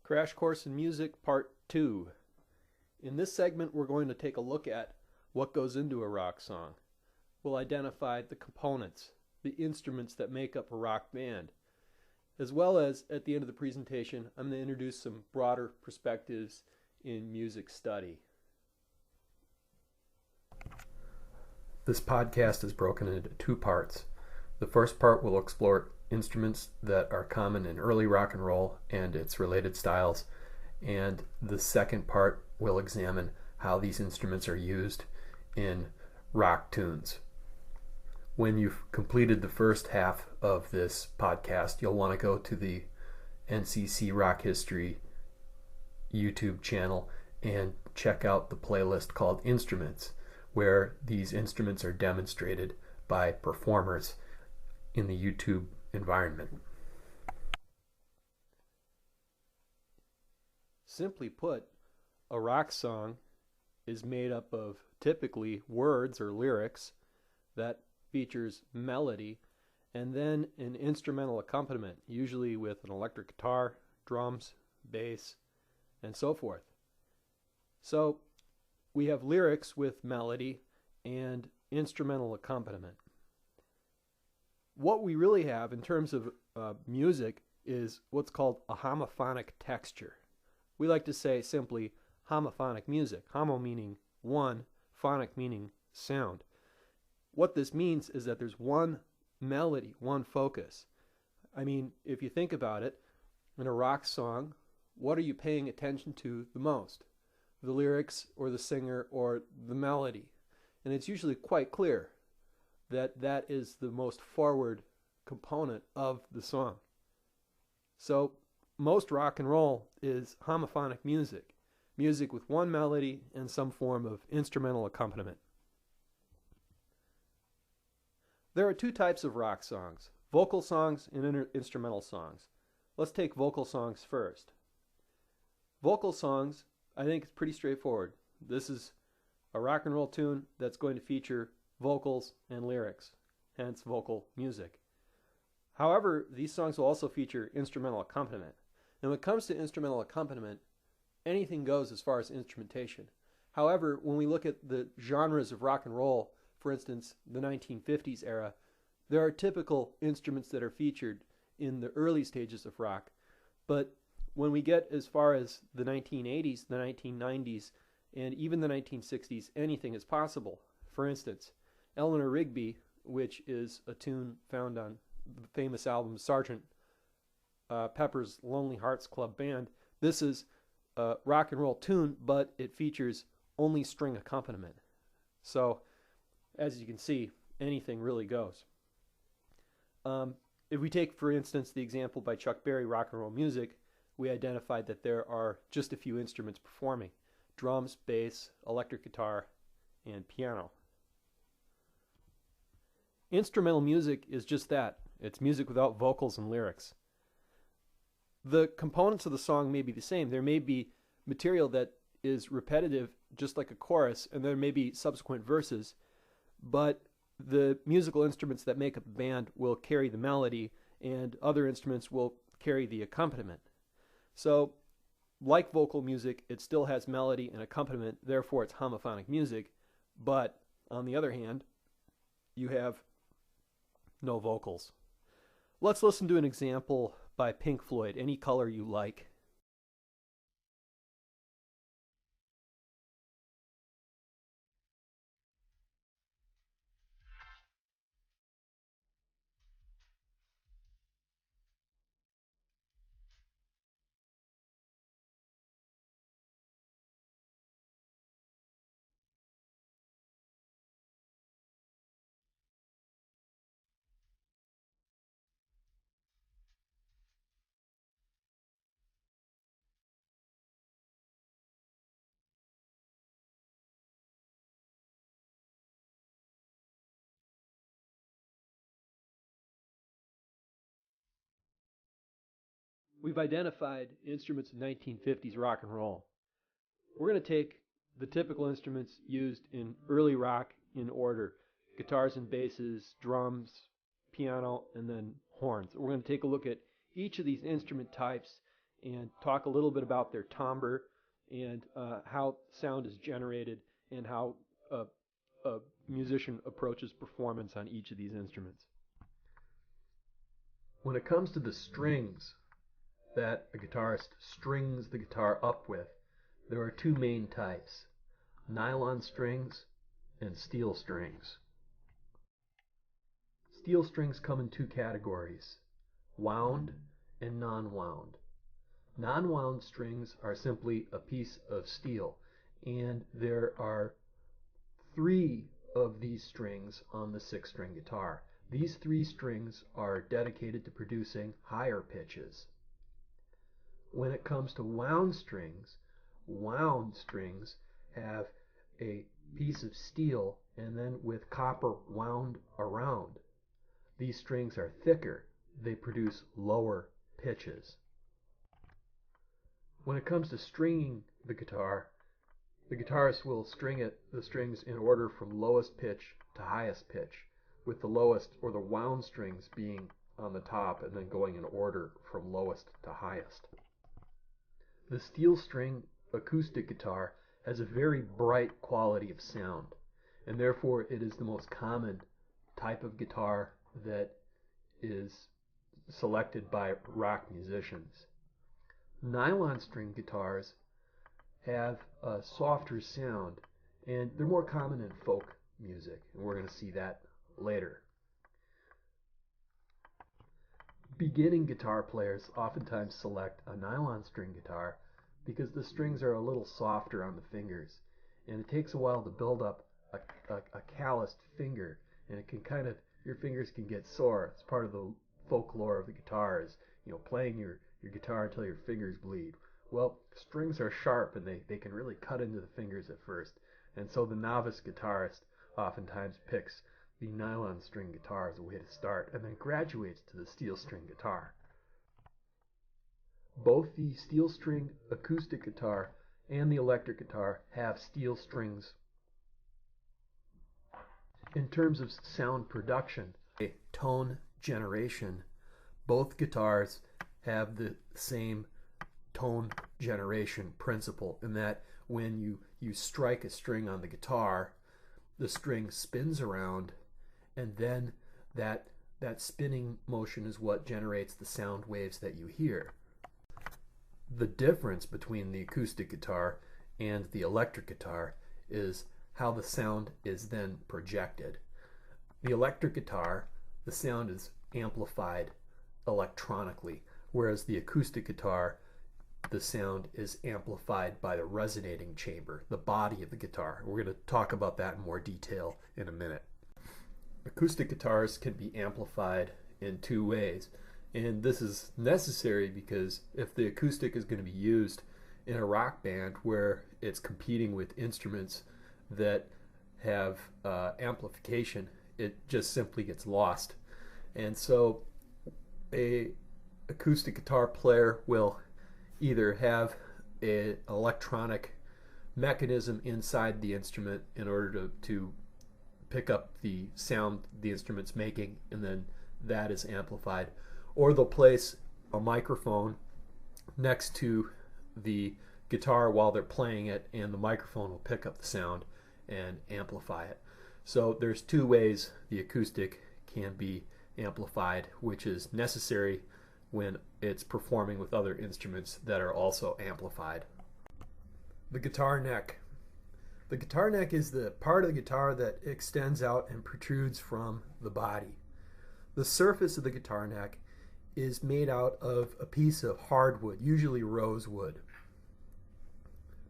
Crash Course in Music Part 2. In this segment, we're going to take a look at what goes into a rock song. We'll identify the components, the instruments that make up a rock band, as well as, at the end of the presentation, I'm going to introduce some broader perspectives in music study. This podcast is broken into two parts. The first part will explore instruments that are common in early rock and roll and its related styles, and the second part will examine how these instruments are used in rock tunes. When you've completed the first half of this podcast, you'll want to go to the NCC Rock History YouTube channel and check out the playlist called Instruments, where these instruments are demonstrated by performers in the YouTube environment. Simply put, a rock song is made up of typically words or lyrics that features melody and then an instrumental accompaniment, usually with an electric guitar, drums, bass, and so forth. So we have lyrics with melody and instrumental accompaniment. What we really have in terms of music is what's called a homophonic texture. We like to say simply homophonic music. Homo meaning one, phonic meaning sound. What this means is that there's one melody, one focus. I mean, if you think about it, in a rock song, what are you paying attention to the most? The lyrics or the singer or the melody? And it's usually quite clear that that is the most forward component of the song. So most rock and roll is homophonic music, music with one melody and some form of instrumental accompaniment. There are two types of rock songs, vocal songs and instrumental songs. Let's take vocal songs first. Vocal songs, I think it's pretty straightforward. This is a rock and roll tune that's going to feature vocals and lyrics, hence vocal music. However, these songs will also feature instrumental accompaniment. And when it comes to instrumental accompaniment, anything goes as far as instrumentation. However, when we look at the genres of rock and roll, for instance, the 1950s era, there are typical instruments that are featured in the early stages of rock. But when we get as far as the 1980s, the 1990s, and even the 1960s, anything is possible. For instance, Eleanor Rigby, which is a tune found on the famous album Sgt. Pepper's Lonely Hearts Club Band. This is a rock and roll tune, but it features only string accompaniment. So, as you can see, anything really goes. If we take, for instance, the example by Chuck Berry, Rock and Roll Music, we identified that there are just a few instruments performing: drums, bass, electric guitar, and piano. Instrumental music is just that. It's music without vocals and lyrics. The components of the song may be the same. There may be material that is repetitive, just like a chorus, and there may be subsequent verses, but the musical instruments that make up a band will carry the melody, and other instruments will carry the accompaniment. So, like vocal music, it still has melody and accompaniment, therefore it's homophonic music, but on the other hand, you have no vocals. Let's listen to an example by Pink Floyd, Any Color You Like. We've identified instruments of 1950s rock and roll. We're going to take the typical instruments used in early rock in order: guitars and basses, drums, piano, and then horns. We're going to take a look at each of these instrument types and talk a little bit about their timbre and how sound is generated and how a musician approaches performance on each of these instruments. When it comes to the strings that a guitarist strings the guitar up with, there are two main types: nylon strings and steel strings. Steel strings come in two categories: wound and non-wound. Non-wound strings are simply a piece of steel, and there are 3 of these strings on the 6-string guitar. These 3 strings are dedicated to producing higher pitches. When it comes to wound strings have a piece of steel and then with copper wound around. These strings are thicker. They produce lower pitches. When it comes to stringing the guitarist will string the strings in order from lowest pitch to highest pitch, with the lowest or the wound strings being on the top and then going in order from lowest to highest. The steel string acoustic guitar has a very bright quality of sound, and therefore it is the most common type of guitar that is selected by rock musicians. Nylon string guitars have a softer sound, and they're more common in folk music, and we're going to see that later. Beginning guitar players oftentimes select a nylon string guitar because the strings are a little softer on the fingers, and it takes a while to build up a calloused finger, and it can your fingers can get sore. It's part of the folklore of the guitar is, playing your guitar until your fingers bleed. Well, strings are sharp and they can really cut into the fingers at first, and so the novice guitarist oftentimes picks the nylon string guitar as a way to start and then graduates to the steel string guitar. Both the steel string acoustic guitar and the electric guitar have steel strings. In terms of sound production, tone generation, both guitars have the same tone generation principle, in that when you strike a string on the guitar, the string spins around, and then that spinning motion is what generates the sound waves that you hear. The difference between the acoustic guitar and the electric guitar is how the sound is then projected. The electric guitar, the sound is amplified electronically, whereas the acoustic guitar, the sound is amplified by the resonating chamber, the body of the guitar. We're going to talk about that in more detail in a minute. Acoustic guitars can be amplified in 2 ways, and this is necessary because if the acoustic is going to be used in a rock band where it's competing with instruments that have amplification, it just simply gets lost. And so a acoustic guitar player will either have an electronic mechanism inside the instrument in order to pick up the sound the instrument's making, and then that is amplified, or they'll place a microphone next to the guitar while they're playing it, and the microphone will pick up the sound and amplify it. So there's 2 ways the acoustic can be amplified, which is necessary when it's performing with other instruments that are also amplified. The guitar neck. The guitar neck is the part of the guitar that extends out and protrudes from the body. The surface of the guitar neck is made out of a piece of hardwood, usually rosewood.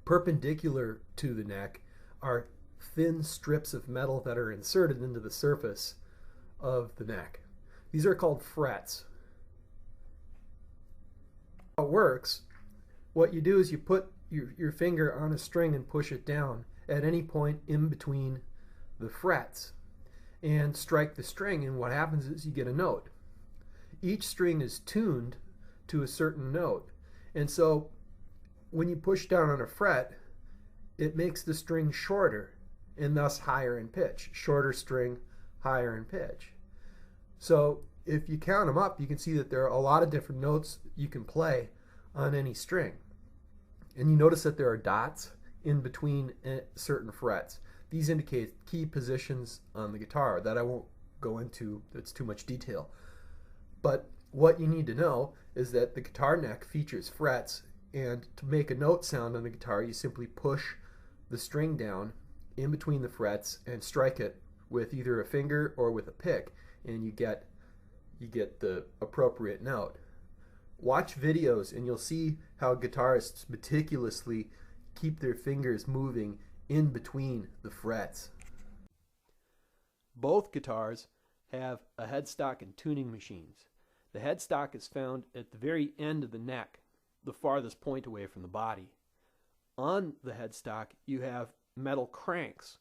Perpendicular to the neck are thin strips of metal that are inserted into the surface of the neck. These are called frets. How it works, what you do is you put your finger on a string and push it down at any point in between the frets and strike the string, and what happens is you get a note. Each string is tuned to a certain note, and so when you push down on a fret, it makes the string shorter and thus higher in pitch. Shorter string, higher in pitch. So if you count them up, you can see that there are a lot of different notes you can play on any string. And you notice that there are dots in between certain frets. These indicate key positions on the guitar that I won't go into, that's too much detail. But what you need to know is that the guitar neck features frets, and to make a note sound on the guitar, you simply push the string down in between the frets and strike it with either a finger or with a pick, and you get the appropriate note. Watch videos and you'll see how guitarists meticulously keep their fingers moving in between the frets. Both guitars have a headstock and tuning machines. The headstock is found at the very end of the neck, the farthest point away from the body. On the headstock, you have metal cranks.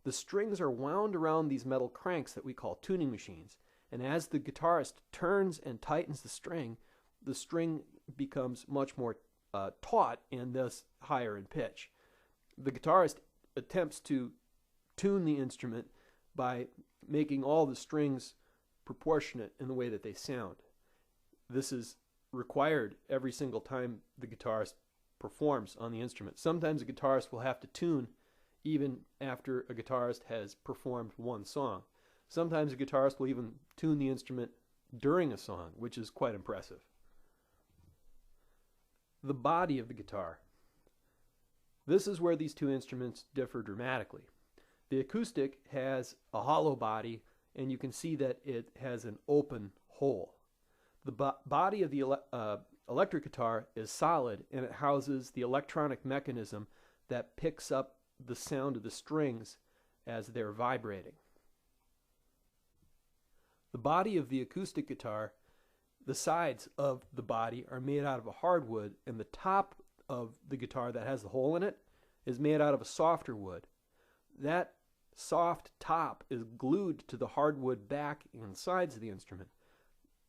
The strings are wound around these metal cranks that we call tuning machines, and as the guitarist turns and tightens the string becomes much more taut and thus higher in pitch. The guitarist attempts to tune the instrument by making all the strings proportionate in the way that they sound. This is required every single time the guitarist performs on the instrument. Sometimes a guitarist will have to tune even after a guitarist has performed one song. Sometimes a guitarist will even tune the instrument during a song, which is quite impressive. The body of the guitar. This is where these two instruments differ dramatically. The acoustic has a hollow body, and you can see that it has an open hole. The body of the electric guitar is solid, and it houses the electronic mechanism that picks up the sound of the strings as they're vibrating. The body of the acoustic guitar, the sides of the body are made out of a hardwood, and the top of the guitar that has the hole in it is made out of a softer wood. That soft top is glued to the hardwood back and sides of the instrument.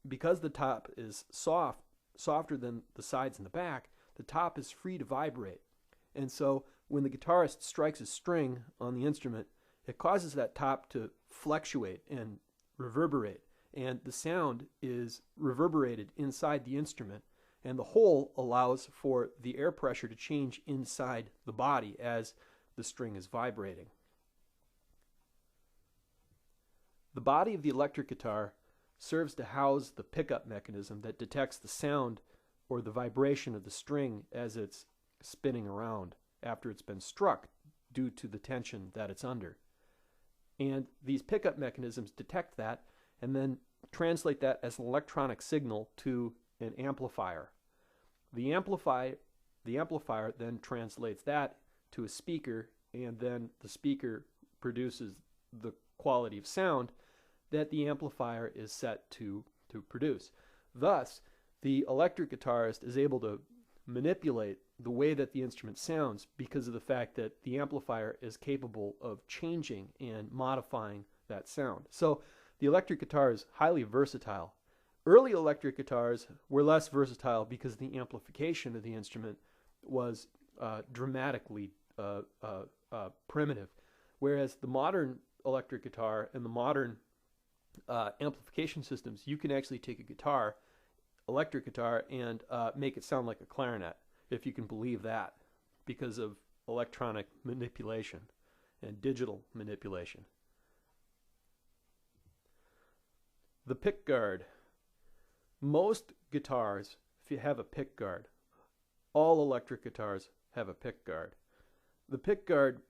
Because the top is softer than the sides and the back, the top is free to vibrate. And so when the guitarist strikes a string on the instrument, it causes that top to fluctuate and reverberate. And the sound is reverberated inside the instrument, and the hole allows for the air pressure to change inside the body as the string is vibrating. The body of the electric guitar serves to house the pickup mechanism that detects the sound or the vibration of the string as it's spinning around after it's been struck due to the tension that it's under. And these pickup mechanisms detect that and then translate that as an electronic signal to an amplifier. The amplifier then translates that to a speaker, and then the speaker produces the quality of sound that the amplifier is set to produce. Thus, the electric guitarist is able to manipulate the way that the instrument sounds because of the fact that the amplifier is capable of changing and modifying that sound. So the electric guitar is highly versatile. Early electric guitars were less versatile because the amplification of the instrument was dramatically primitive, whereas the modern electric guitar and the modern amplification systems, you can actually take a electric guitar, and make it sound like a clarinet, if you can believe that, because of electronic manipulation and digital manipulation. The pick guard. Most guitars, if you have a pick guard, all electric guitars have a pick guard. The pick guard,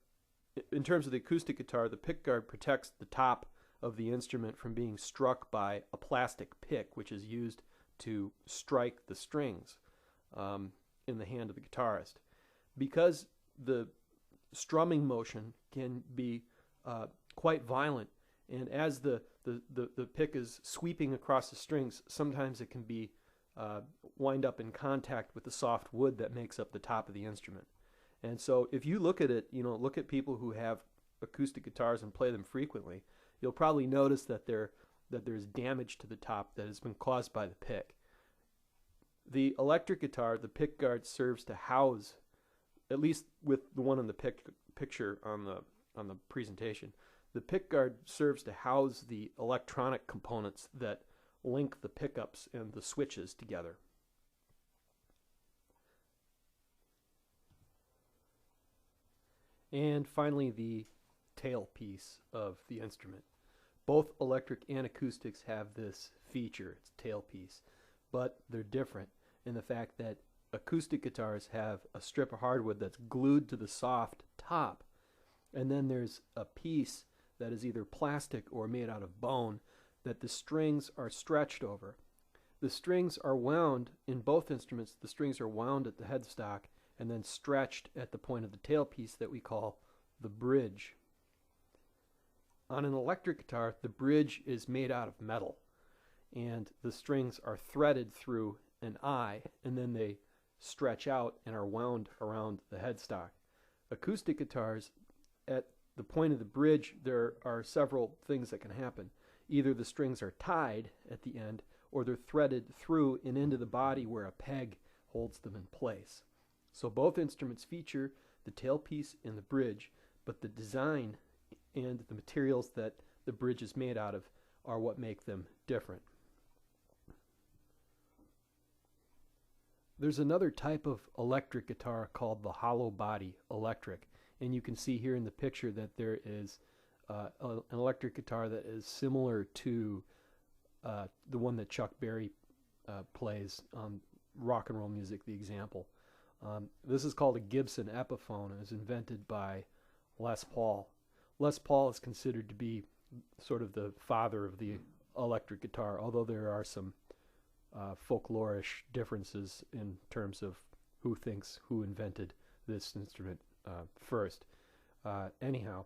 in terms of the acoustic guitar, the pick guard protects the top of the instrument from being struck by a plastic pick, which is used to strike the strings in the hand of the guitarist. Because the strumming motion can be quite violent, and as the pick is sweeping across the strings, sometimes it can be wind up in contact with the soft wood that makes up the top of the instrument. And so if you look at it, look at people who have acoustic guitars and play them frequently, you'll probably notice that there's damage to the top that has been caused by the pick. The electric guitar, the pick guard serves to house, at least with the one in the picture on the presentation, the pick guard serves to house the electronic components that link the pickups and the switches together. And finally, the tailpiece of the instrument. Both electric and acoustics have this feature, it's tailpiece, but they're different in the fact that acoustic guitars have a strip of hardwood that's glued to the soft top, and then there's a piece that is either plastic or made out of bone that the strings are stretched over. The strings are wound in both instruments. The strings are wound at the headstock and then stretched at the point of the tailpiece that we call the bridge. On an electric guitar, the bridge is made out of metal, and the strings are threaded through an eye, and then they stretch out and are wound around the headstock. Acoustic guitars, at the point of the bridge, there are several things that can happen. Either the strings are tied at the end, or they're threaded through and into the body where a peg holds them in place. So both instruments feature the tailpiece and the bridge, but the design and the materials that the bridge is made out of are what make them different. There's another type of electric guitar called the hollow body electric, and you can see here in the picture that there is an electric guitar that is similar to the one that Chuck Berry plays on rock and roll music, the example. This is called a Gibson Epiphone. It was invented by Les Paul. Les Paul is considered to be sort of the father of the electric guitar, although there are some folklorish differences in terms of who invented this instrument first. Anyhow,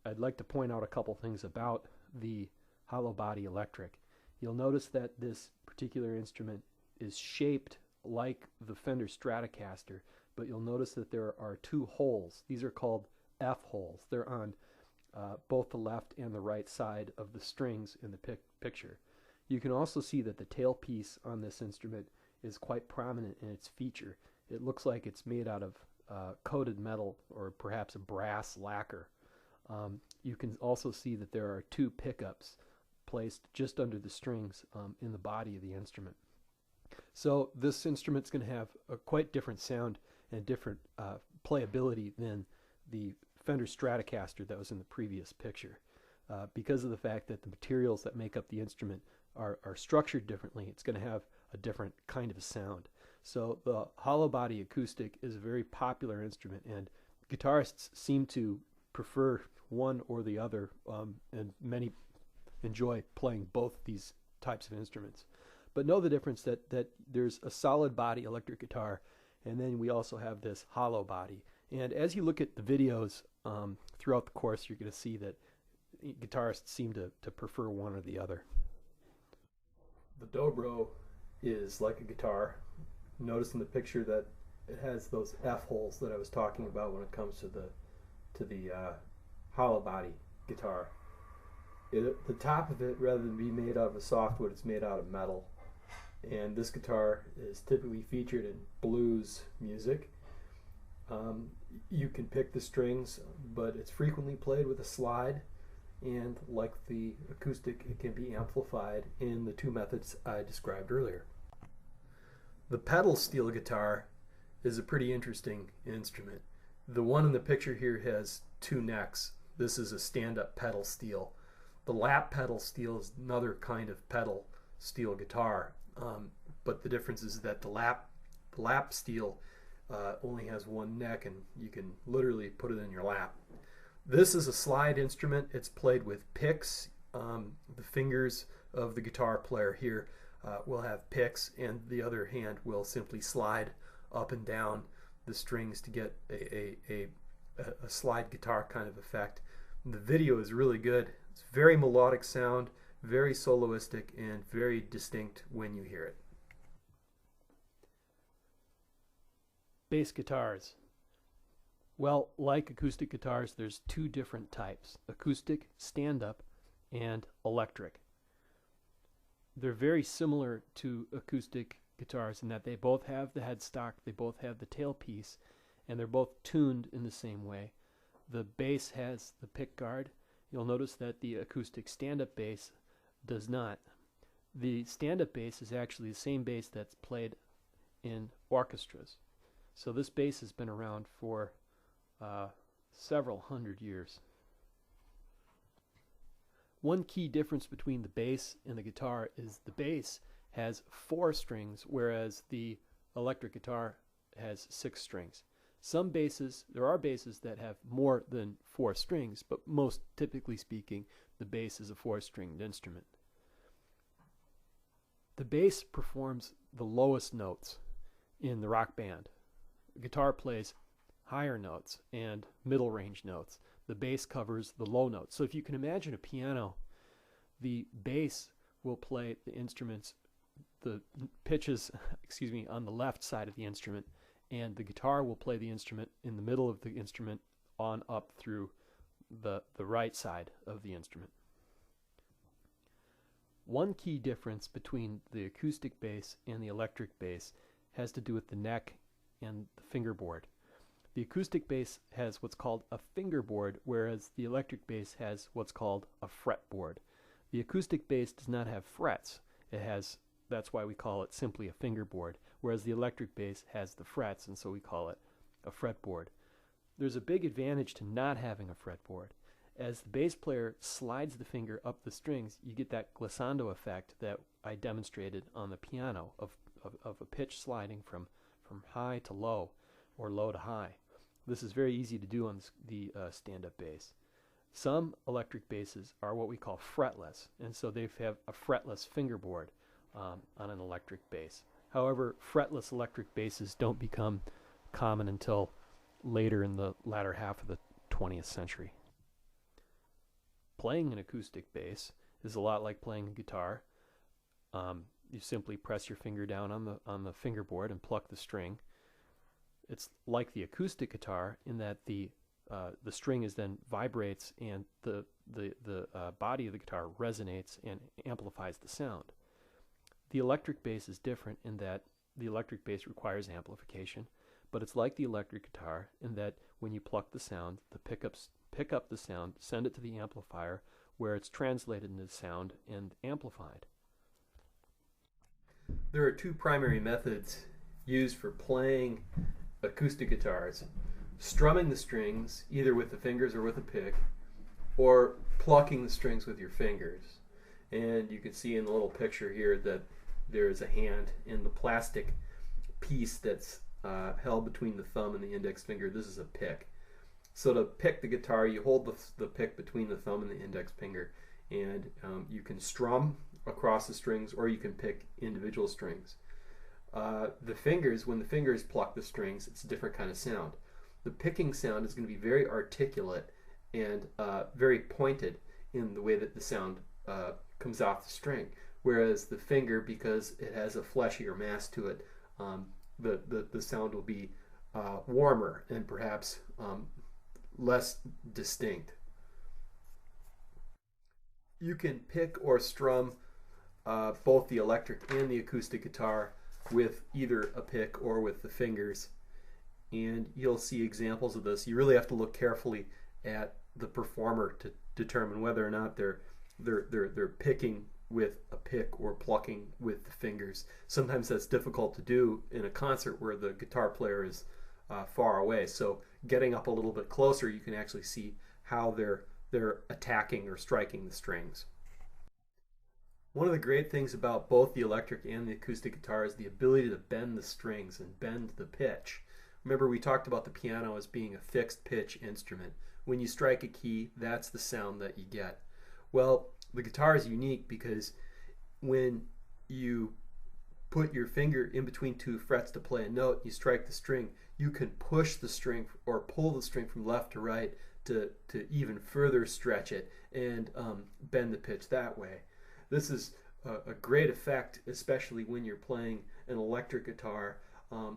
I'd like to point out a couple things about the hollow body electric. You'll notice that this particular instrument is shaped like the Fender Stratocaster, but you'll notice that there are two holes. These are called F holes. They're on both the left and the right side of the strings in the picture. You can also see that the tailpiece on this instrument is quite prominent in its feature. It looks like it's made out of coated metal or perhaps a brass lacquer. You can also see that there are two pickups placed just under the strings in the body of the instrument. So this instrument's going to have a quite different sound and different playability than the Fender Stratocaster that was in the previous picture. Because of the fact that the materials that make up the instrument are structured differently, it's going to have a different kind of sound. So the hollow body acoustic is a very popular instrument, and guitarists seem to prefer one or the other, and many enjoy playing both these types of instruments. But know the difference that there's a solid body electric guitar, and then we also have this hollow body. And as you look at the videos throughout the course, you're going to see that guitarists seem to prefer one or the other. The dobro is like a guitar. Notice in the picture that it has those F holes that I was talking about when it comes to the hollow body guitar. The top of it, rather than be made out of a softwood, it's made out of metal. And this guitar is typically featured in blues music. You can pick the strings, but it's frequently played with a slide, and like the acoustic, it can be amplified in the two methods I described earlier. The pedal steel guitar is a pretty interesting instrument. The one in the picture here has two necks. This is a stand-up pedal steel. The lap pedal steel is another kind of pedal steel guitar, but the difference is that the lap steel only has one neck, and you can literally put it in your lap. This is a slide instrument. It's played with picks. The fingers of the guitar player here will have picks, and the other hand will simply slide up and down the strings to get a slide guitar kind of effect. And the video is really good. It's very melodic sound, very soloistic, and very distinct when you hear it. Bass guitars. Well, like acoustic guitars, there's two different types: acoustic, stand-up, and electric. They're very similar to acoustic guitars in that they both have the headstock, they both have the tailpiece, and they're both tuned in the same way. The bass has the pick guard. You'll notice that the acoustic stand-up bass does not. The stand-up bass is actually the same bass that's played in orchestras. So this bass has been around for several hundred years. One key difference between the bass and the guitar is the bass has 4 strings, whereas the electric guitar has 6 strings. There are basses that have more than 4 strings, but most typically speaking, the bass is a 4-stringed instrument. The bass performs the lowest notes in the rock band. The guitar plays higher notes and middle range notes. The bass covers the low notes. So if you can imagine a piano, the bass will play the instruments, the pitches, on the left side of the instrument, and the guitar will play the instrument in the middle of the instrument on up through the right side of the instrument. One key difference between the acoustic bass and the electric bass has to do with the neck and the fingerboard. The acoustic bass has what's called a fingerboard, whereas the electric bass has what's called a fretboard. The acoustic bass does not have frets. That's why we call it simply a fingerboard, whereas the electric bass has the frets, and so we call it a fretboard. There's a big advantage to not having a fretboard. As the bass player slides the finger up the strings, you get that glissando effect that I demonstrated on the piano of a pitch sliding from high to low or low to high. This is very easy to do on the stand-up bass. Some electric basses are what we call fretless, and so they have a fretless fingerboard on an electric bass. However, fretless electric basses don't become common until later in the latter half of the 20th century. Playing an acoustic bass is a lot like playing a guitar. You simply press your finger down on the fingerboard and pluck the string. It's like the acoustic guitar in that the string is then vibrates and the body of the guitar resonates and amplifies the sound. The electric bass is different in that the electric bass requires amplification, but it's like the electric guitar in that when you pluck the sound, the pickups pick up the sound, send it to the amplifier where it's translated into sound and amplified. There are 2 primary methods used for playing acoustic guitars: strumming the strings either with the fingers or with a pick, or plucking the strings with your fingers. And you can see in the little picture here that there's a hand in the plastic piece that's held between the thumb and the index finger. This is a pick. So to pick the guitar, you hold the pick between the thumb and the index finger, and you can strum across the strings, or you can pick individual strings. The fingers, when the fingers pluck the strings, it's a different kind of sound. The picking sound is going to be very articulate and very pointed in the way that the sound comes off the string, whereas the finger, because it has a fleshier mass to it, the sound will be warmer and perhaps less distinct. You can pick or strum both the electric and the acoustic guitar with either a pick or with the fingers, and you'll see examples of this. You really have to look carefully at the performer to determine whether or not they're picking with a pick or plucking with the fingers. Sometimes that's difficult to do in a concert where the guitar player is far away. So getting up a little bit closer, you can actually see how they're attacking or striking the strings. One of the great things about both the electric and the acoustic guitar is the ability to bend the strings and bend the pitch. Remember, we talked about the piano as being a fixed pitch instrument. When you strike a key, that's the sound that you get. Well, the guitar is unique because when you put your finger in between 2 frets to play a note, you strike the string, you can push the string or pull the string from left to right to even further stretch it and bend the pitch that way. This is a great effect, especially when you're playing an electric guitar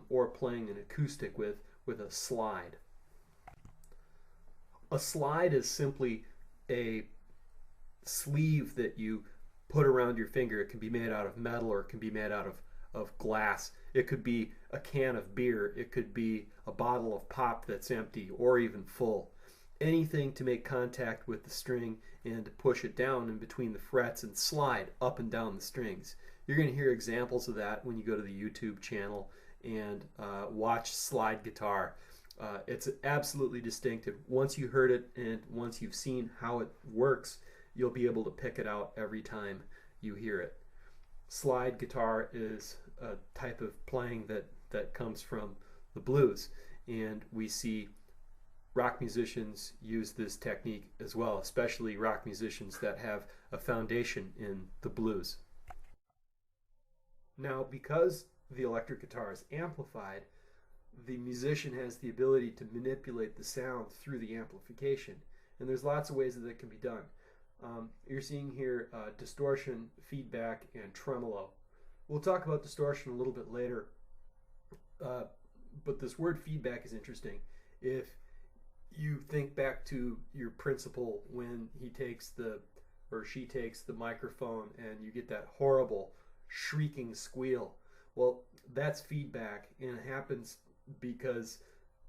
or playing an acoustic with a slide. A slide is simply a sleeve that you put around your finger. It can be made out of metal or it can be made out of glass. It could be a can of beer. It could be a bottle of pop that's empty or even full. Anything to make contact with the string and to push it down in between the frets and slide up and down the strings. You're going to hear examples of that when you go to the YouTube channel and watch slide guitar. It's absolutely distinctive. Once you heard it and once you've seen how it works, you'll be able to pick it out every time you hear it. Slide guitar is a type of playing that comes from the blues, and we see rock musicians use this technique as well, especially rock musicians that have a foundation in the blues. Now, because the electric guitar is amplified, the musician has the ability to manipulate the sound through the amplification. And there's lots of ways that it can be done. You're seeing here distortion, feedback, and tremolo. We'll talk about distortion a little bit later, but this word feedback is interesting. If you think back to your principal when he takes the, or she takes the microphone and you get that horrible shrieking squeal, well, that's feedback, and it happens because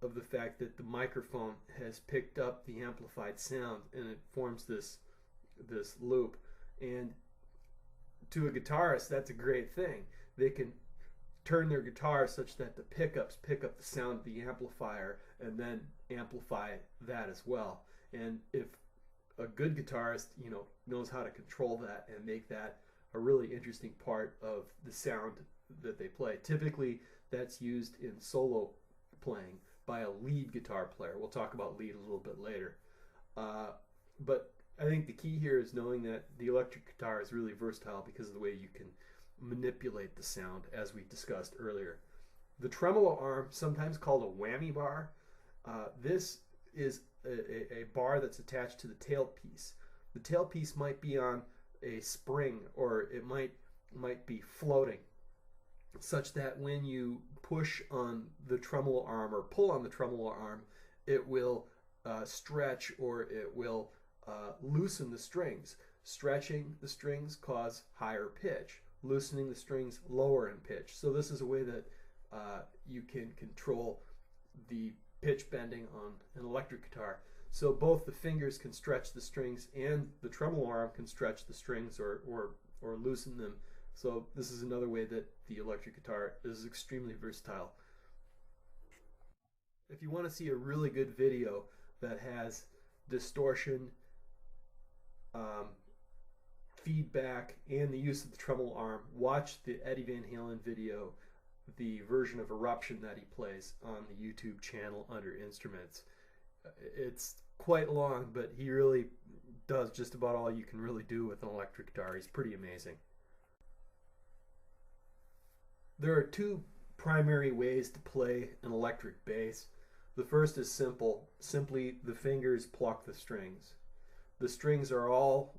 of the fact that the microphone has picked up the amplified sound and it forms this loop. And to a guitarist, that's a great thing. They can turn their guitar such that the pickups pick up the sound of the amplifier and then amplify that as well. And if a good guitarist, knows how to control that and make that a really interesting part of the sound that they play. Typically, that's used in solo playing by a lead guitar player. We'll talk about lead a little bit later. But I think the key here is knowing that the electric guitar is really versatile because of the way you can manipulate the sound, as we discussed earlier. The tremolo arm, sometimes called a whammy bar, this is a bar that's attached to the tailpiece. The tailpiece might be on a spring, or it might be floating, such that when you push on the tremolo arm or pull on the tremolo arm, it will stretch, or it will loosen the strings. Stretching the strings cause higher pitch, loosening the strings lower in pitch. So this is a way that you can control the pitch bending on an electric guitar. So both the fingers can stretch the strings and the tremolo arm can stretch the strings or loosen them. So this is another way that the electric guitar is extremely versatile. If you want to see a really good video that has distortion, feedback, and the use of the tremolo arm, watch the Eddie Van Halen video, the version of Eruption that he plays on the YouTube channel under Instruments. It's quite long, but he really does just about all you can really do with an electric guitar. He's pretty amazing. There are two primary ways to play an electric bass. The first is simple. Simply, the fingers pluck the strings. The strings are all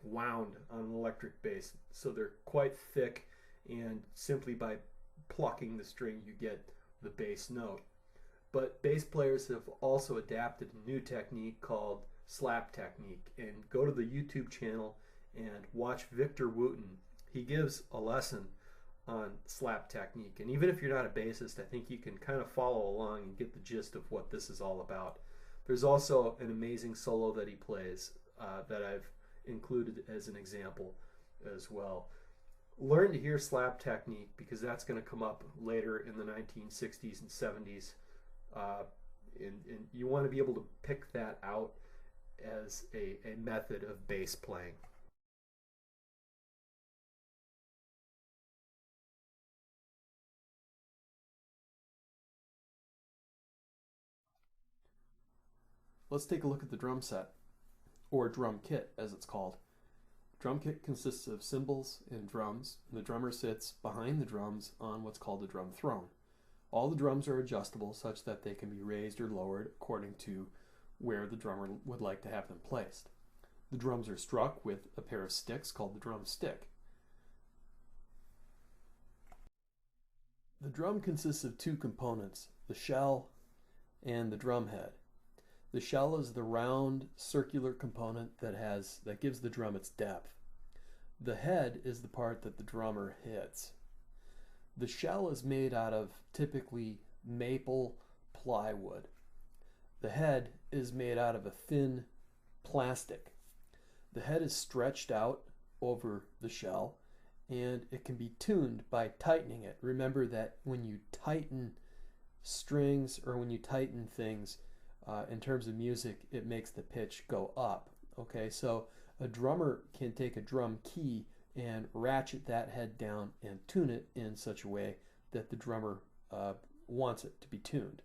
wound on an electric bass, so they're quite thick, and simply by plucking the string you get the bass note. But bass players have also adapted a new technique called slap technique, and go to the YouTube channel and watch Victor Wooten. He gives a lesson on slap technique, and even if you're not a bassist, I think you can kind of follow along and get the gist of what this is all about. There's also an amazing solo that he plays that I've included as an example as well. Learn to hear slap technique, because that's going to come up later in the 1960s and 70s, and you want to be able to pick that out as a method of bass playing. Let's take a look at the drum set, or drum kit as it's called. Drum kit consists of cymbals and drums, and the drummer sits behind the drums on what's called the drum throne. All the drums are adjustable such that they can be raised or lowered according to where the drummer would like to have them placed. The drums are struck with a pair of sticks called the drum stick. The drum consists of two components, the shell and the drum head. The shell is the round circular component that gives the drum its depth. The head is the part that the drummer hits. The shell is made out of typically maple plywood. The head is made out of a thin plastic. The head is stretched out over the shell, and it can be tuned by tightening it. Remember that when you tighten strings or when you tighten things in terms of music, it makes the pitch go up. Okay, so a drummer can take a drum key and ratchet that head down and tune it in such a way that the drummer wants it to be tuned.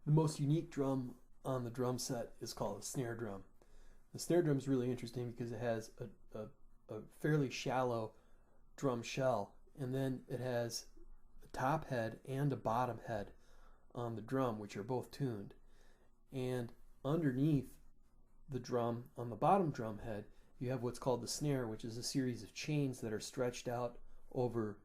The most unique drum on the drum set is called a snare drum. The snare drum is really interesting because it has a fairly shallow drum shell, and then it has a top head and a bottom head on the drum, which are both tuned. And underneath the drum, on the bottom drum head, you have what's called the snare, which is a series of chains that are stretched out over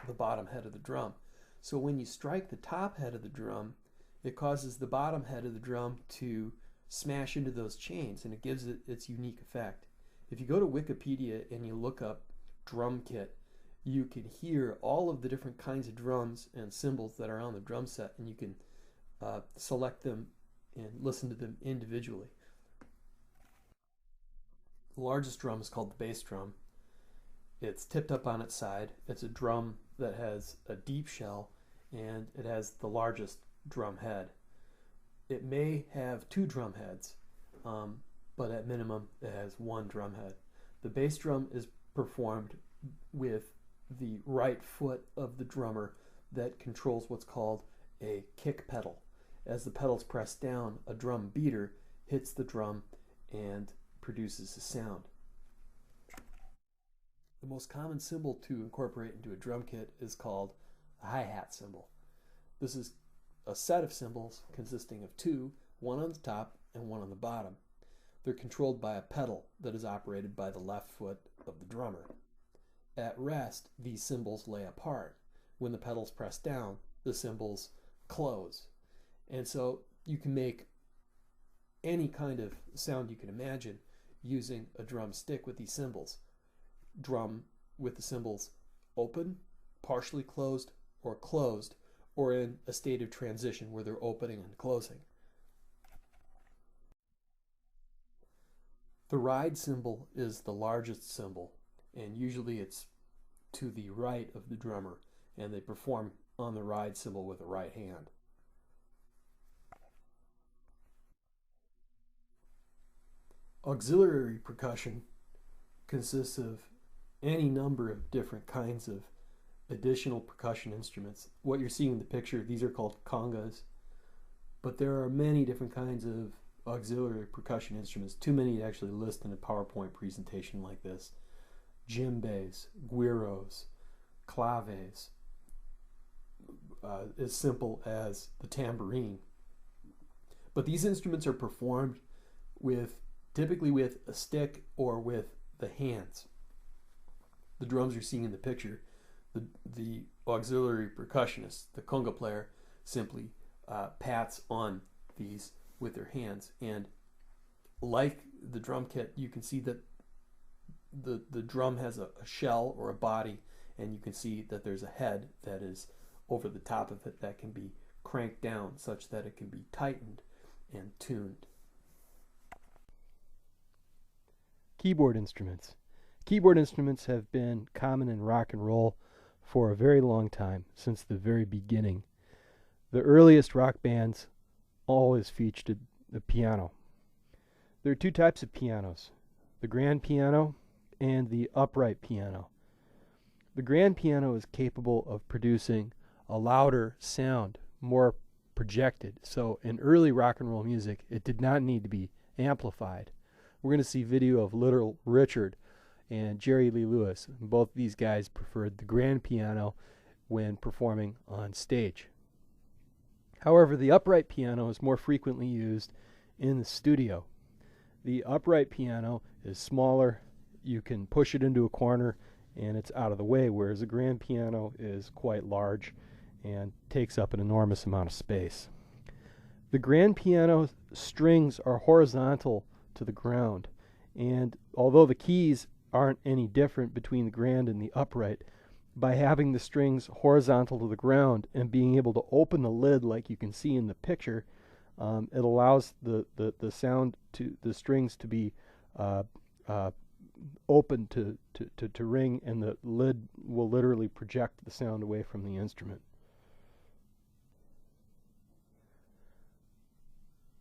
the bottom head of the drum. So when you strike the top head of the drum, it causes the bottom head of the drum to smash into those chains, and it gives it its unique effect. If you go to Wikipedia and you look up drum kit, you can hear all of the different kinds of drums and cymbals that are on the drum set, and you can select them and listen to them individually. The largest drum is called the bass drum. It's tipped up on its side. It's a drum that has a deep shell, and it has the largest drum head. It may have two drum heads, but at minimum it has one drum head. The bass drum is performed with the right foot of the drummer that controls what's called a kick pedal. As the pedal's pressed down, a drum beater hits the drum and produces a sound. The most common cymbal to incorporate into a drum kit is called a hi-hat cymbal. This is a set of cymbals consisting of two, one on the top and one on the bottom. They're controlled by a pedal that is operated by the left foot of the drummer. At rest, these cymbals lay apart. When the pedal's pressed down, the cymbals close. And so you can make any kind of sound you can imagine using a drum stick with these cymbals. Drum with the cymbals open, partially closed, or in a state of transition where they're opening and closing. The ride cymbal is the largest cymbal, and usually it's to the right of the drummer, and they perform on the ride cymbal with the right hand. Auxiliary percussion consists of any number of different kinds of additional percussion instruments. What you're seeing in the picture, these are called congas, but there are many different kinds of auxiliary percussion instruments, too many to actually list in a PowerPoint presentation like this. Djembes, guiros, claves, as simple as the tambourine. But these instruments are performed typically with a stick or with the hands. The drums you're seeing in the picture, the auxiliary percussionist, the conga player, simply pats on these with their hands. And like the drum kit, you can see that the drum has a shell or a body, and you can see that there's a head that is over the top of it that can be cranked down such that it can be tightened and tuned. Keyboard instruments. Keyboard instruments have been common in rock and roll for a very long time, since the very beginning. The earliest rock bands always featured the piano. There are two types of pianos, the grand piano and the upright piano. The grand piano is capable of producing a louder sound, more projected. So in early rock and roll music, it did not need to be amplified. We're going to see video of Little Richard and Jerry Lee Lewis. Both these guys preferred the grand piano when performing on stage. However, the upright piano is more frequently used in the studio. The upright piano is smaller, you can push it into a corner and it's out of the way, whereas the grand piano is quite large and takes up an enormous amount of space. The grand piano strings are horizontal to the ground, and although the keys aren't any different between the grand and the upright, by having the strings horizontal to the ground and being able to open the lid like you can see in the picture, it allows the sound to the strings to be open to ring, and the lid will literally project the sound away from the instrument.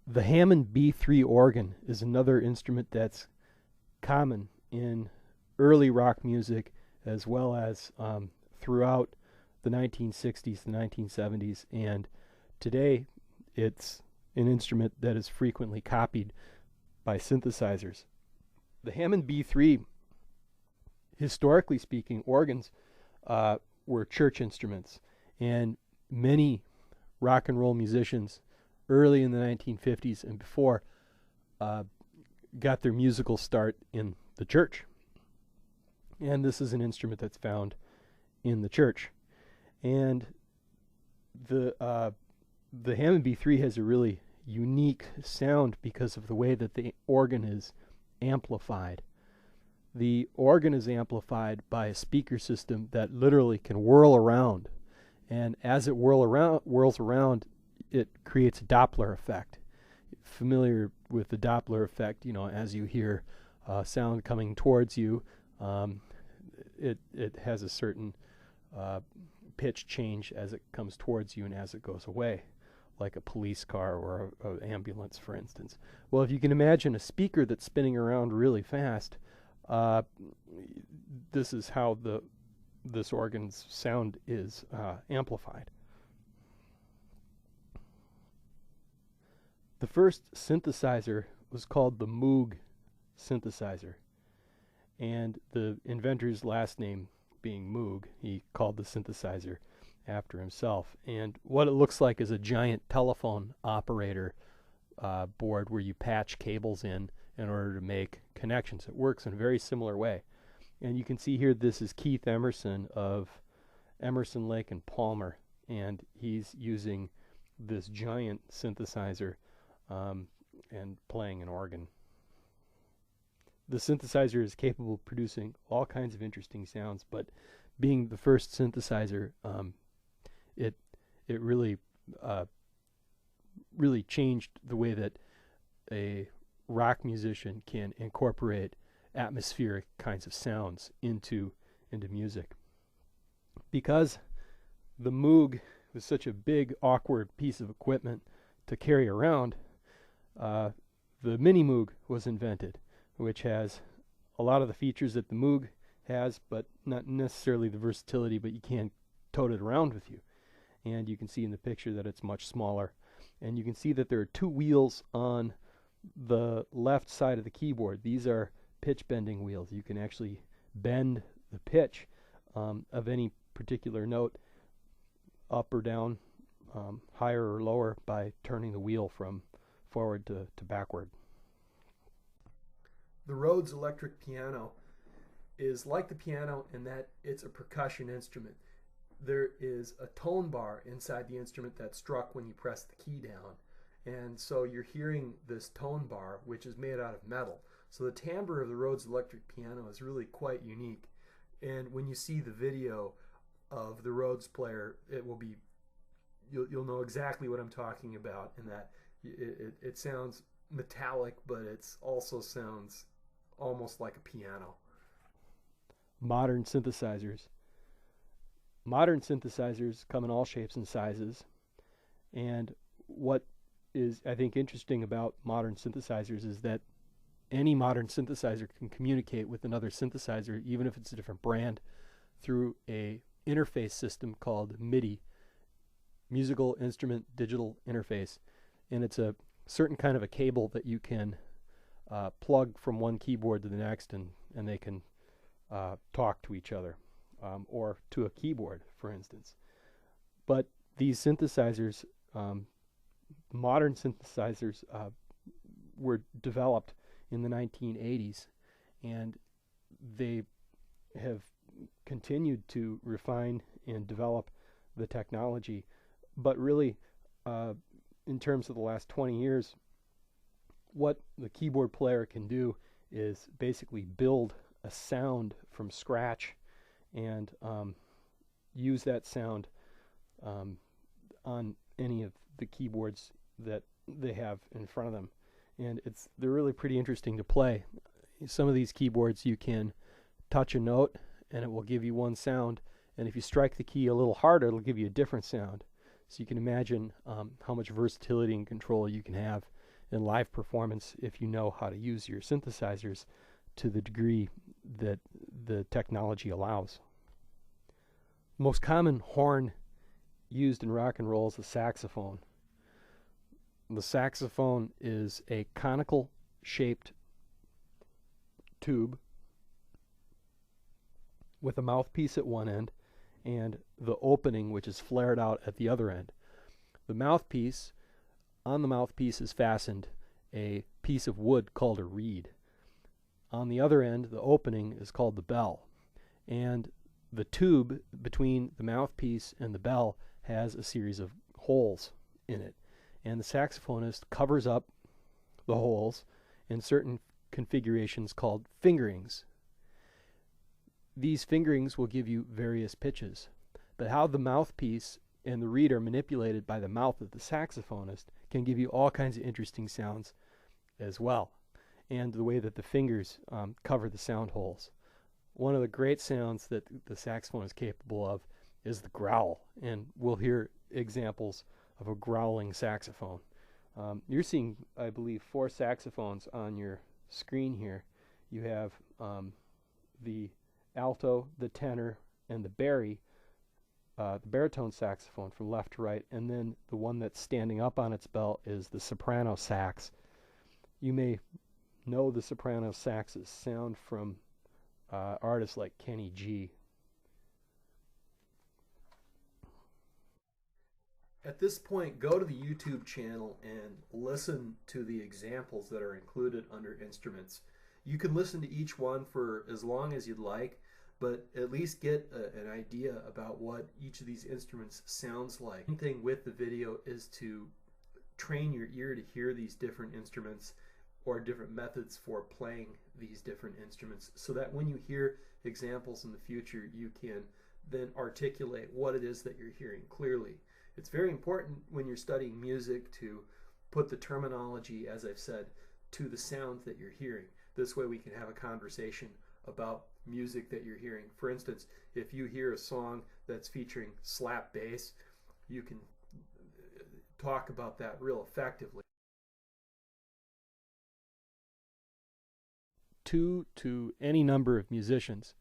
The Hammond B3 organ is another instrument that's common in early rock music, as well as throughout the 1960s, the 1970s, and today it's an instrument that is frequently copied by synthesizers. The Hammond B3, historically speaking, organs were church instruments, and many rock and roll musicians early in the 1950s and before got their musical start in the church. And this is an instrument that's found in the church. And the Hammond B3 has a really unique sound because of the way that the organ is amplified. The organ is amplified by a speaker system that literally can whirl around. And as it whirls around, it creates a Doppler effect. Familiar with the Doppler effect, you know, as you hear sound coming towards you, it has a certain pitch change as it comes towards you and as it goes away, like a police car or an ambulance, for instance. Well, if you can imagine a speaker that's spinning around really fast, this is how this organ's sound is amplified. The first synthesizer was called the Moog synthesizer, and the inventor's last name being Moog, he called the synthesizer after himself. And what it looks like is a giant telephone operator board where you patch cables in order to make connections. It works in a very similar way. And you can see here this is Keith Emerson of Emerson, Lake and Palmer, and he's using this giant synthesizer and playing an organ. The synthesizer is capable of producing all kinds of interesting sounds, but being the first synthesizer, it really really changed the way that a rock musician can incorporate atmospheric kinds of sounds into music. Because the Moog was such a big, awkward piece of equipment to carry around, the Mini Moog was invented, which has a lot of the features that the Moog has, but not necessarily the versatility, but you can tote it around with you. And you can see in the picture that it's much smaller. And you can see that there are two wheels on the left side of the keyboard. These are pitch bending wheels. You can actually bend the pitch of any particular note up or down, higher or lower, by turning the wheel from forward to backward. The Rhodes electric piano is like the piano in that it's a percussion instrument. There is a tone bar inside the instrument that's struck when you press the key down. And so you're hearing this tone bar, which is made out of metal. So the timbre of the Rhodes electric piano is really quite unique. And when you see the video of the Rhodes player, it will be, you'll know exactly what I'm talking about, in that it sounds metallic, but it also sounds almost like a piano. Modern synthesizers. Modern synthesizers come in all shapes and sizes. And what is, I think, interesting about modern synthesizers is that any modern synthesizer can communicate with another synthesizer, even if it's a different brand, through a interface system called MIDI, Musical Instrument Digital Interface. And it's a certain kind of a cable that you can plug from one keyboard to the next, and they can talk to each other, or to a keyboard, for instance. But these synthesizers, modern synthesizers, were developed in the 1980s, and they have continued to refine and develop the technology. But really, in terms of the last 20 years, what the keyboard player can do is basically build a sound from scratch and use that sound on any of the keyboards that they have in front of them. And they're really pretty interesting to play. Some of these keyboards you can touch a note and it will give you one sound, and if you strike the key a little harder, it'll give you a different sound. So you can imagine how much versatility and control you can have in live performance if you know how to use your synthesizers to the degree that the technology allows. Most common horn used in rock and roll is the saxophone. The saxophone is a conical shaped tube with a mouthpiece at one end and the opening which is flared out at the other end. The mouthpiece, on the mouthpiece is fastened a piece of wood called a reed. On the other end, the opening is called the bell. And the tube between the mouthpiece and the bell has a series of holes in it. And the saxophonist covers up the holes in certain configurations called fingerings. These fingerings will give you various pitches. But how the mouthpiece and the reed are manipulated by the mouth of the saxophonist can give you all kinds of interesting sounds as well. And the way that the fingers cover the sound holes. One of the great sounds that the saxophone is capable of is the growl, and we'll hear examples of a growling saxophone. You're seeing, I believe, 4 saxophones on your screen here. You have the alto, the tenor, and the baritone saxophone from left to right, and then the one that's standing up on its belt is the soprano sax. You may know the soprano sax's sound from artists like Kenny G. At this point, go to the YouTube channel and listen to the examples that are included under instruments. You can listen to each one for as long as you'd like, but at least get an idea about what each of these instruments sounds like. One thing with the video is to train your ear to hear these different instruments or different methods for playing these different instruments, so that when you hear examples in the future, you can then articulate what it is that you're hearing clearly. It's very important when you're studying music to put the terminology, as I've said, to the sound that you're hearing. This way we can have a conversation about music that you're hearing. For instance, if you hear a song that's featuring slap bass, you can talk about that real effectively. 2 to any number of musicians.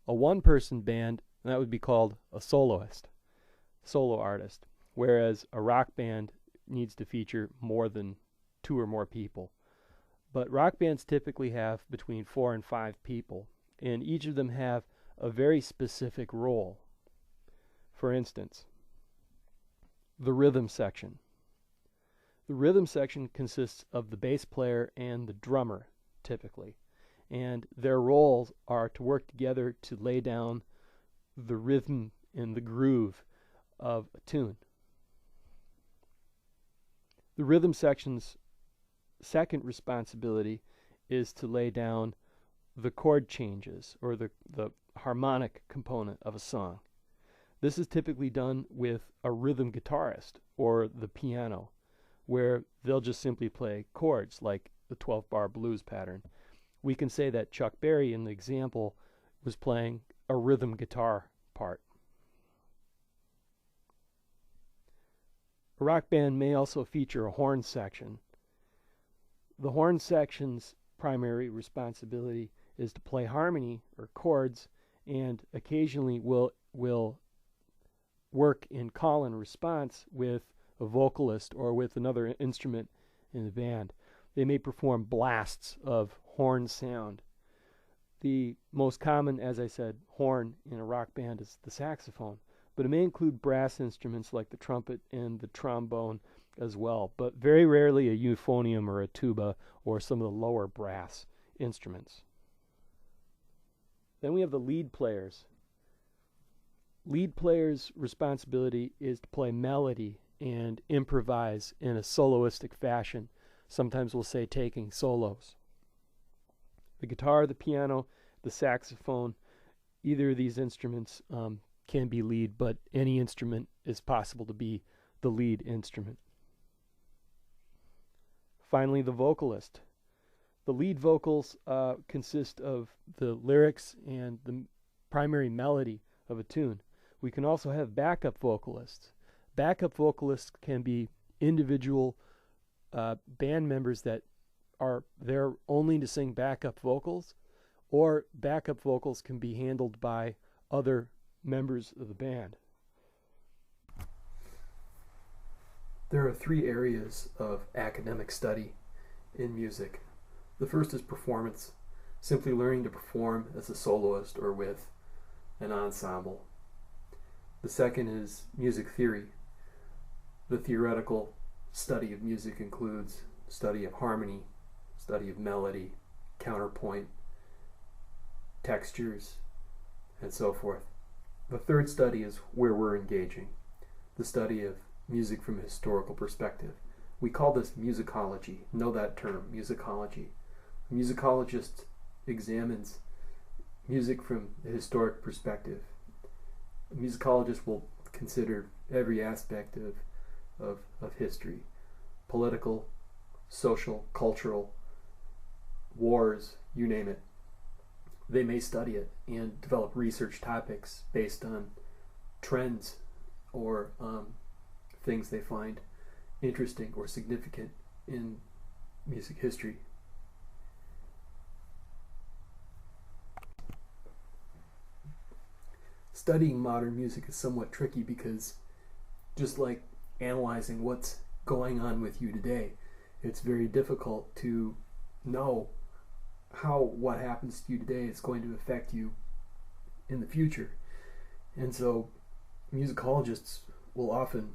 A one-person band, that would be called a soloist, solo artist, whereas a rock band needs to feature more than 2 or more people. But rock bands typically have between 4 and 5 people, and each of them have a very specific role. For instance, the rhythm section. The rhythm section consists of the bass player and the drummer, typically. And their roles are to work together to lay down the rhythm and the groove of a tune. The rhythm section's second responsibility is to lay down the chord changes or the harmonic component of a song. This is typically done with a rhythm guitarist or the piano, where they'll just simply play chords like the 12-bar blues pattern. We can say that Chuck Berry in the example was playing a rhythm guitar part. A rock band may also feature a horn section. The horn section's primary responsibility is to play harmony or chords, and occasionally will work in call and response with a vocalist or with another instrument in the band. They may perform blasts of horn sound. The most common, as I said, horn in a rock band is the saxophone, but it may include brass instruments like the trumpet and the trombone as well, but very rarely a euphonium or a tuba or some of the lower brass instruments. Then we have the lead players. Lead players' responsibility is to play melody and improvise in a soloistic fashion. Sometimes we'll say taking solos. The guitar, the piano, the saxophone, either of these instruments can be lead, but any instrument is possible to be the lead instrument. Finally, the vocalist. The lead vocals consist of the lyrics and the primary melody of a tune. We can also have backup vocalists. Backup vocalists can be individual band members that are there only to sing backup vocals, or backup vocals can be handled by other members of the band. There are 3 areas of academic study in music. The first is performance, simply learning to perform as a soloist or with an ensemble. The second is music theory. The theoretical study of music includes study of harmony, study of melody, counterpoint, textures, and so forth. The third study is where we're engaging, the study of music from a historical perspective. We call this musicology. Know that term, musicology. A musicologist examines music from a historic perspective. A musicologist will consider every aspect of history, political, social, cultural, wars, you name it. They may study it and develop research topics based on trends or things they find interesting or significant in music history. Studying modern music is somewhat tricky because, just like analyzing what's going on with you today, it's very difficult to know how what happens to you today is going to affect you in the future. And so musicologists will often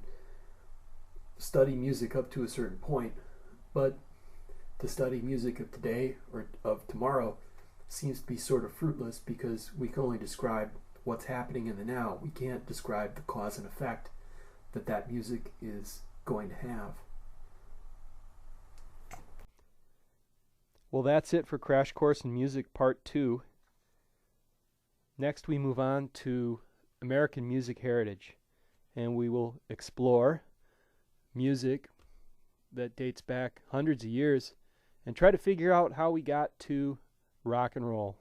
study music up to a certain point, but to study music of today or of tomorrow seems to be sort of fruitless because we can only describe what's happening in the now. We can't describe the cause and effect that music is going to have. Well, that's it for Crash Course in Music Part 2. Next we move on to American music heritage, and we will explore music that dates back hundreds of years and try to figure out how we got to rock and roll.